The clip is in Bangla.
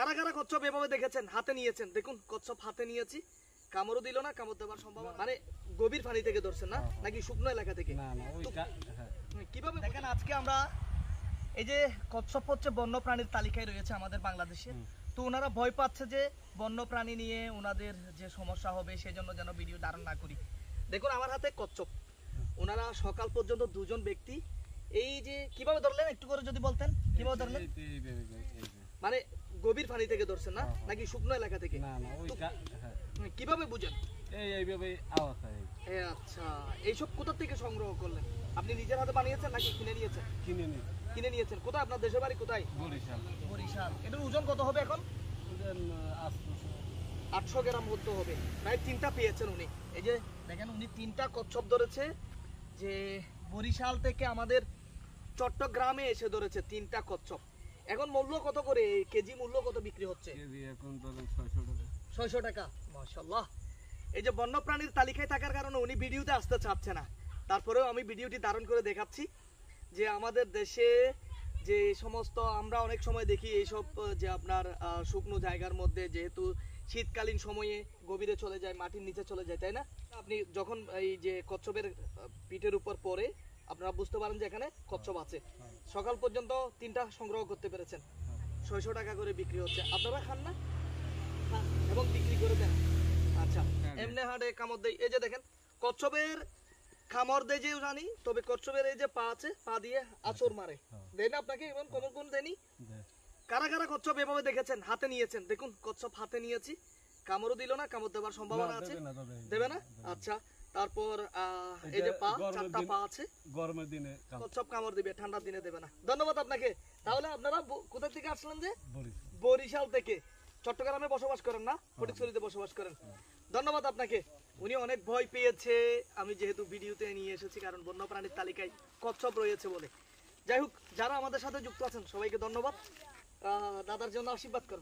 কারা কারা কচ্ছপ এভাবে দেখেছেন, হাতে নিয়েছেন? দেখুন কচ্ছপ হাতে নিয়েছি, কামড়ও দিল না, কামড় দেওয়ার সম্ভাবনা মানে গভীর পানি থেকে ধরছেন না নাকি শুকনো এলাকা থেকে? কিভাবে দেখেন আজকে আমরা এই যে কচ্ছপ হচ্ছে বন্য প্রাণীর তালিকায় রয়েছে আমাদের বাংলাদেশে, তো ওনারা ভয় পাচ্ছে যে বন্য প্রাণী নিয়ে ওনাদের যে সমস্যা হবে সেজন্য যেন ভিডিও ধারণ না করি। দেখুন আমার হাতে কচ্ছপ, ওনারা সকাল পর্যন্ত দুজন ব্যক্তি এই যে কিভাবে ধরলেন একটু করে যদি বলতেন, কিভাবে ধরলেন? মানে গভীর পানি থেকে ধরছেন না নাকি শুকনো এলাকা থেকে? কিভাবে বুঝেন? আচ্ছা, এইসব কোথা থেকে সংগ্রহ করলেন? আপনি নিজের হাতে বানিয়েছেন নাকি কিনে নিয়েছেন? কিনে নিয়েছেন। কোথায় আপনার দেশের বাড়ি কোথায়? বরিশাল। এটার ওজন কত হবে এখন? 800 গ্রাম মতো হবে। প্রায় 3টা পেয়েছেন উনি। এই যে দেখেন উনি 3টা কচ্ছপ ধরেছে, যে বরিশাল থেকে আমাদের চট্টগ্রামে এসে ধরেছে 3টা কচ্ছপ। এখন মূল্য কত করে, কেজি মূল্য কত বিক্রি হচ্ছে? কেজি এখন ধরেন 600 টাকা। মাশাআল্লাহ। এই যে বন্যপ্রাণীর তালিকায় থাকার কারণে উনি ভিডিওতে আসতে চাচ্ছে না, তারপরেও আমি ভিডিওটি ধারণ করে দেখাচ্ছি যে আমাদের দেশে যে সমস্ত আমরা অনেক সময় দেখি এইসব যে আপনার শুকনো জায়গার মধ্যে, যেহেতু শীতকালীন সময়ে গভীরে চলে যায়, মাটির নিচে চলে যায়, তাই না? আপনি যখন এই যে কচ্ছপের পিঠের উপর পরে আপনারা বুঝতে পারেন যে এখানে কচ্ছপ আছে। সকাল পর্যন্ত 3টা সংগ্রহ করতে পেরেছেন, 600 টাকা করে বিক্রি হচ্ছে। আপনারা খান না এবং বিক্রি করে দেন? আচ্ছা, এমনি হাটে কামড় দেয়। এই যে দেখেন কচ্ছপের খামর দেয় যে জানি, তবে কচ্ছপের এই যে পা আছে, পা দিয়ে আঁচড় মারে, দেয় না আপনাকে? এবং কোমর কোন দেয়নি? কারা কারা কচ্ছপ এভাবে দেখেছেন, হাতে নিয়েছেন? দেখুন কচ্ছপ হাতে নিয়েছি, কামড়ও দিল না, কামড় দেওয়ার সম্ভাবনা আছে? দেবে না। আচ্ছা, তারপর এই যে পা, 4টা পা আছে, গরমের দিনে কচ্ছপ কামড় দিবে, ঠান্ডার দিনে দেবে না। ধন্যবাদ আপনাকে। তাহলে আপনারা কোথা থেকে আসলেন? যে বরিশাল থেকে। চট্টগ্রামে বসবাস করেন না, ফটিকছড়িতে বসবাস করেন। ধন্যবাদ আপনাকে। উনি অনেক ভয় পেয়েছে, আমি যেহেতু ভিডিওতে নিয়ে এসেছি, কারণ বন্যপ্রাণীর তালিকায় কচ্ছপ রয়েছে বলে। যাই হোক, যারা আমাদের সাথে যুক্ত আছেন সবাইকে ধন্যবাদ। দাদার জন্য আশীর্বাদ করবেন।